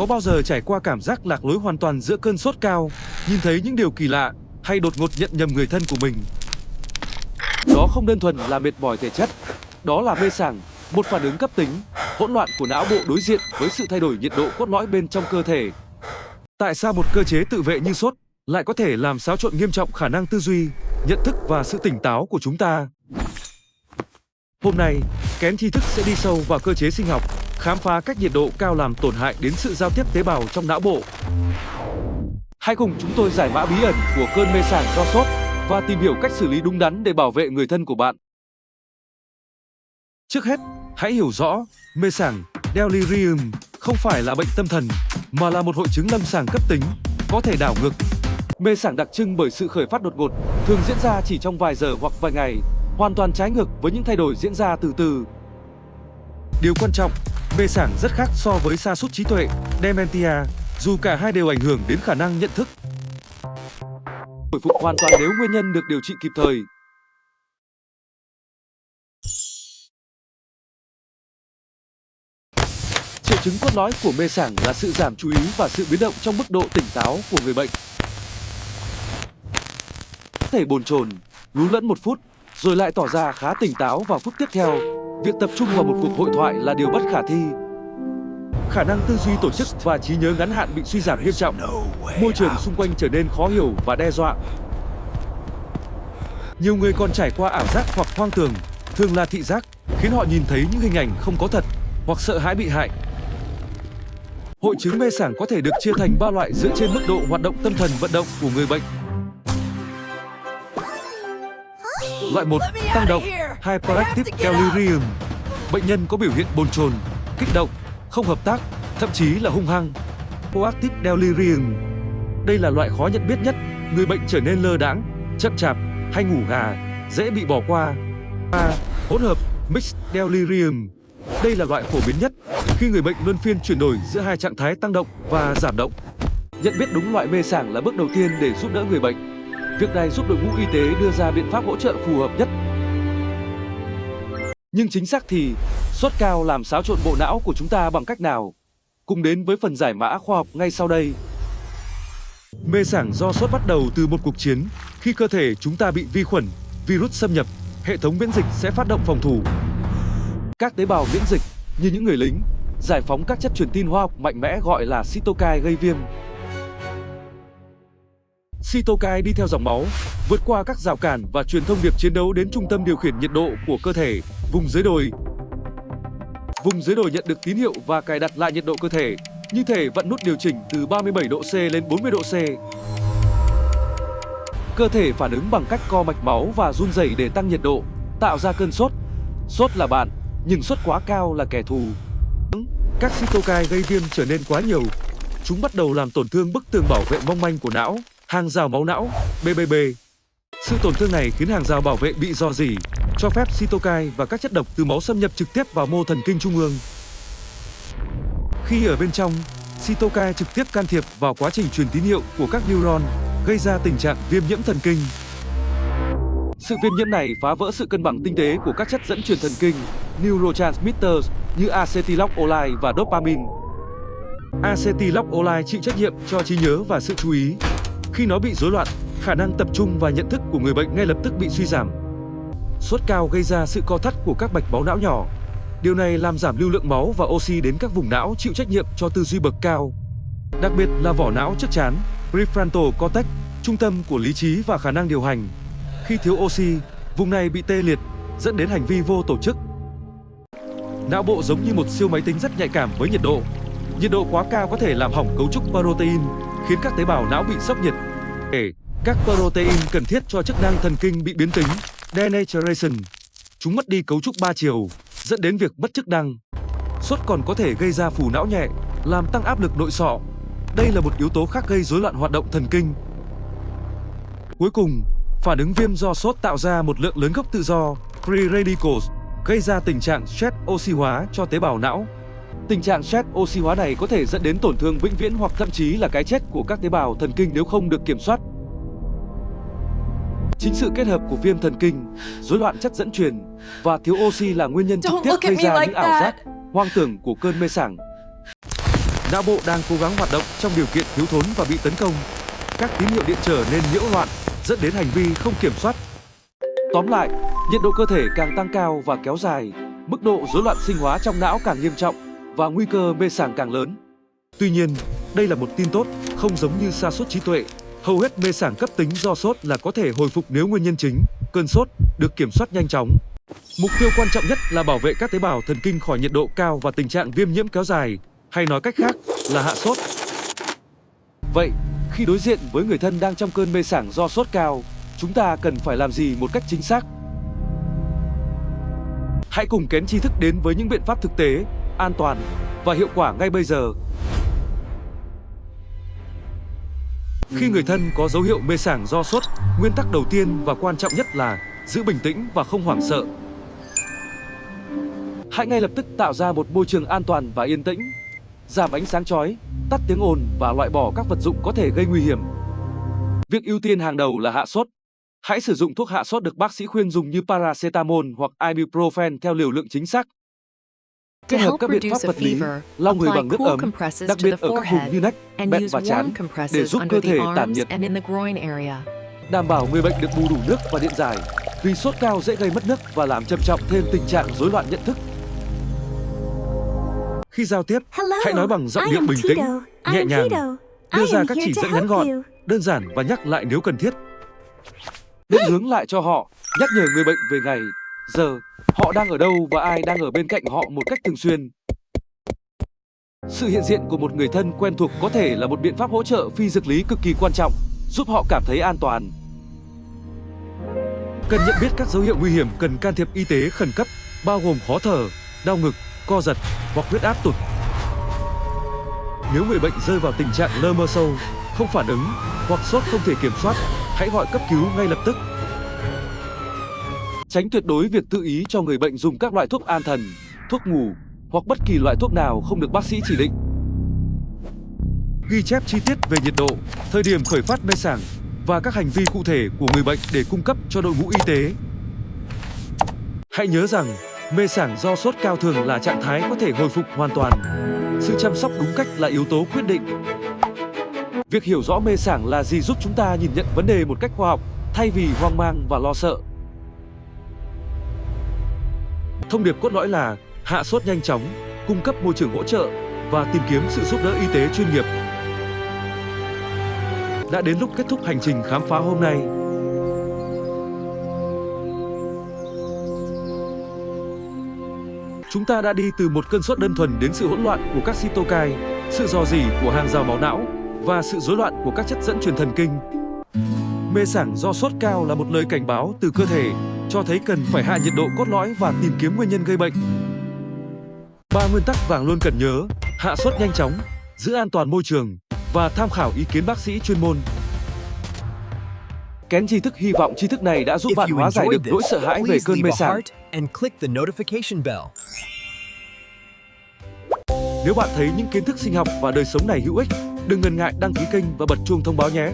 Có bao giờ trải qua cảm giác lạc lối hoàn toàn giữa cơn sốt cao, nhìn thấy những điều kỳ lạ, hay đột ngột nhận nhầm người thân của mình? Đó không đơn thuần là mệt mỏi thể chất, đó là mê sảng, một phản ứng cấp tính, hỗn loạn của não bộ đối diện với sự thay đổi nhiệt độ cốt lõi bên trong cơ thể. Tại sao một cơ chế tự vệ như sốt lại có thể làm xáo trộn nghiêm trọng khả năng tư duy, nhận thức và sự tỉnh táo của chúng ta? Hôm nay, Kén tri thức sẽ đi sâu vào cơ chế sinh học, khám phá cách nhiệt độ cao làm tổn hại đến sự giao tiếp tế bào trong não bộ. Hãy cùng chúng tôi giải mã bí ẩn của cơn mê sảng do sốt và tìm hiểu cách xử lý đúng đắn để bảo vệ người thân của bạn. Trước hết, hãy hiểu rõ, mê sảng, delirium, không phải là bệnh tâm thần, mà là một hội chứng lâm sàng cấp tính, có thể đảo ngược. Mê sảng đặc trưng bởi sự khởi phát đột ngột, thường diễn ra chỉ trong vài giờ hoặc vài ngày, hoàn toàn trái ngược với những thay đổi diễn ra từ từ. Điều quan trọng, mê sảng rất khác so với sa sút trí tuệ, dementia, dù cả hai đều ảnh hưởng đến khả năng nhận thức. Hồi phục hoàn toàn nếu nguyên nhân được điều trị kịp thời. Triệu chứng cốt lõi của mê sảng là sự giảm chú ý và sự biến động trong mức độ tỉnh táo của người bệnh. Có thể bồn chồn, lú lẫn một phút, rồi lại tỏ ra khá tỉnh táo vào phút tiếp theo. Việc tập trung vào một cuộc hội thoại là điều bất khả thi. Khả năng tư duy tổ chức và trí nhớ ngắn hạn bị suy giảm nghiêm trọng. Môi trường xung quanh trở nên khó hiểu và đe dọa. Nhiều người còn trải qua ảo giác hoặc hoang tưởng, thường là thị giác, khiến họ nhìn thấy những hình ảnh không có thật, hoặc sợ hãi bị hại. Hội chứng mê sảng có thể được chia thành 3 loại dựa trên mức độ hoạt động tâm thần vận động của người bệnh. Loại 1, tăng động, hyperactive delirium. Bệnh nhân có biểu hiện bồn chồn, kích động, không hợp tác, thậm chí là hung hăng. Proactive delirium. Đây là loại khó nhận biết nhất, người bệnh trở nên lơ đãng, chậm chạp hay ngủ gà, dễ bị bỏ qua. Hỗn hợp, mixed delirium. Đây là loại phổ biến nhất, khi người bệnh luân phiên chuyển đổi giữa hai trạng thái tăng động và giảm động. Nhận biết đúng loại mê sảng là bước đầu tiên để giúp đỡ người bệnh. Việc này giúp đội ngũ y tế đưa ra biện pháp hỗ trợ phù hợp nhất. Nhưng chính xác thì, sốt cao làm xáo trộn bộ não của chúng ta bằng cách nào? Cùng đến với phần giải mã khoa học ngay sau đây. Mê sảng do sốt bắt đầu từ một cuộc chiến. Khi cơ thể chúng ta bị vi khuẩn, virus xâm nhập, hệ thống miễn dịch sẽ phát động phòng thủ. Các tế bào miễn dịch, như những người lính, giải phóng các chất truyền tin hóa học mạnh mẽ gọi là cytokine gây viêm. Cytokine đi theo dòng máu, vượt qua các rào cản và truyền thông điệp chiến đấu đến trung tâm điều khiển nhiệt độ của cơ thể, vùng dưới đồi. Vùng dưới đồi nhận được tín hiệu và cài đặt lại nhiệt độ cơ thể, như thể vặn nút điều chỉnh từ 37 độ C lên 40 độ C. Cơ thể phản ứng bằng cách co mạch máu và run rẩy để tăng nhiệt độ, tạo ra cơn sốt. Sốt là bạn, nhưng sốt quá cao là kẻ thù. Các cytokine gây viêm trở nên quá nhiều. Chúng bắt đầu làm tổn thương bức tường bảo vệ mong manh của não, hàng rào máu não, BBB. Sự tổn thương này khiến hàng rào bảo vệ bị rò rỉ, cho phép cytokine và các chất độc từ máu xâm nhập trực tiếp vào mô thần kinh trung ương. Khi ở bên trong, cytokine trực tiếp can thiệp vào quá trình truyền tín hiệu của các neuron, gây ra tình trạng viêm nhiễm thần kinh. Sự viêm nhiễm này phá vỡ sự cân bằng tinh tế của các chất dẫn truyền thần kinh, neurotransmitters như acetylcholine và dopamine. Acetylcholine chịu trách nhiệm cho trí nhớ và sự chú ý. Khi nó bị rối loạn, khả năng tập trung và nhận thức của người bệnh ngay lập tức bị suy giảm. Sốt cao gây ra sự co thắt của các mạch máu não nhỏ. Điều này làm giảm lưu lượng máu và oxy đến các vùng não chịu trách nhiệm cho tư duy bậc cao. Đặc biệt là vỏ não trước trán, prefrontal cortex, trung tâm của lý trí và khả năng điều hành. Khi thiếu oxy, vùng này bị tê liệt, dẫn đến hành vi vô tổ chức. Não bộ giống như một siêu máy tính rất nhạy cảm với nhiệt độ. Nhiệt độ quá cao có thể làm hỏng cấu trúc protein, khiến các tế bào não bị sốc nhiệt. Các protein cần thiết cho chức năng thần kinh bị biến tính, denaturation. Chúng mất đi cấu trúc 3 chiều, dẫn đến việc mất chức năng. Sốt còn có thể gây ra phù não nhẹ, làm tăng áp lực nội sọ. Đây là một yếu tố khác gây rối loạn hoạt động thần kinh. Cuối cùng, phản ứng viêm do sốt tạo ra một lượng lớn gốc tự do, free radicals, gây ra tình trạng stress oxy hóa cho tế bào não. Tình trạng stress oxy hóa này có thể dẫn đến tổn thương vĩnh viễn hoặc thậm chí là cái chết của các tế bào thần kinh nếu không được kiểm soát. Chính sự kết hợp của viêm thần kinh, rối loạn chất dẫn truyền và thiếu oxy là nguyên nhân trực tiếp gây ra những ảo giác, hoang tưởng của cơn mê sảng. não bộ đang cố gắng hoạt động trong điều kiện thiếu thốn và bị tấn công. Các tín hiệu điện trở nên nhiễu loạn, dẫn đến hành vi không kiểm soát. Tóm lại, nhiệt độ cơ thể càng tăng cao và kéo dài, mức độ rối loạn sinh hóa trong não càng nghiêm trọng và nguy cơ mê sảng càng lớn. Tuy nhiên, đây là một tin tốt, không giống như sa sút trí tuệ. Hầu hết mê sảng cấp tính do sốt là có thể hồi phục nếu nguyên nhân chính, cơn sốt, được kiểm soát nhanh chóng. Mục tiêu quan trọng nhất là bảo vệ các tế bào thần kinh khỏi nhiệt độ cao và tình trạng viêm nhiễm kéo dài, hay nói cách khác là hạ sốt. Vậy, khi đối diện với người thân đang trong cơn mê sảng do sốt cao, chúng ta cần phải làm gì một cách chính xác? Hãy cùng Kén tri thức đến với những biện pháp thực tế, an toàn và hiệu quả ngay bây giờ. Khi người thân có dấu hiệu mê sảng do sốt, nguyên tắc đầu tiên và quan trọng nhất là giữ bình tĩnh và không hoảng sợ. Hãy ngay lập tức tạo ra một môi trường an toàn và yên tĩnh. Giảm ánh sáng chói, tắt tiếng ồn và loại bỏ các vật dụng có thể gây nguy hiểm. Việc ưu tiên hàng đầu là hạ sốt. Hãy sử dụng thuốc hạ sốt được bác sĩ khuyên dùng như paracetamol hoặc ibuprofen theo liều lượng chính xác. Kết hợp các biện pháp vật lý, lau người bằng nước ấm, đặc biệt ở các vùng như nách, bẹn và trán, để giúp cơ thể tản nhiệt. Đảm bảo người bệnh được bù đủ nước và điện giải, vì sốt cao dễ gây mất nước và làm trầm trọng thêm tình trạng rối loạn nhận thức. Khi giao tiếp, hãy nói bằng giọng điệu bình tĩnh, nhẹ nhàng, đưa ra các chỉ dẫn ngắn gọn, đơn giản và nhắc lại nếu cần thiết. Định hướng lại cho họ, nhắc nhở người bệnh về ngày, giờ, họ đang ở đâu và ai đang ở bên cạnh họ một cách thường xuyên. Sự hiện diện của một người thân quen thuộc có thể là một biện pháp hỗ trợ phi dược lý cực kỳ quan trọng, giúp họ cảm thấy an toàn. Cần nhận biết các dấu hiệu nguy hiểm cần can thiệp y tế khẩn cấp, bao gồm khó thở, đau ngực, co giật hoặc huyết áp tụt. Nếu người bệnh rơi vào tình trạng lơ mơ sâu, không phản ứng hoặc sốt không thể kiểm soát, hãy gọi cấp cứu ngay lập tức. Tránh tuyệt đối việc tự ý cho người bệnh dùng các loại thuốc an thần, thuốc ngủ hoặc bất kỳ loại thuốc nào không được bác sĩ chỉ định. Ghi chép chi tiết về nhiệt độ, thời điểm khởi phát mê sảng và các hành vi cụ thể của người bệnh để cung cấp cho đội ngũ y tế. Hãy nhớ rằng, mê sảng do sốt cao thường là trạng thái có thể hồi phục hoàn toàn. Sự chăm sóc đúng cách là yếu tố quyết định. Việc hiểu rõ mê sảng là gì giúp chúng ta nhìn nhận vấn đề một cách khoa học, thay vì hoang mang và lo sợ. Thông điệp cốt lõi là hạ sốt nhanh chóng, cung cấp môi trường hỗ trợ và tìm kiếm sự giúp đỡ y tế chuyên nghiệp. Đã đến lúc kết thúc hành trình khám phá hôm nay. Chúng ta đã đi từ một cơn sốt đơn thuần đến sự hỗn loạn của các cytokine, sự rò rỉ của hàng rào máu não và sự rối loạn của các chất dẫn truyền thần kinh. Mê sảng do sốt cao là một lời cảnh báo từ cơ thể, cho thấy cần phải hạ nhiệt độ cốt lõi và tìm kiếm nguyên nhân gây bệnh. 3 nguyên tắc vàng luôn cần nhớ: hạ sốt nhanh chóng, giữ an toàn môi trường và tham khảo ý kiến bác sĩ chuyên môn. Kén tri thức hy vọng tri thức này đã giúp bạn hóa giải được nỗi sợ hãi về cơn mê sảng. Nếu bạn thấy những kiến thức sinh học và đời sống này hữu ích, đừng ngần ngại đăng ký kênh và bật chuông thông báo nhé.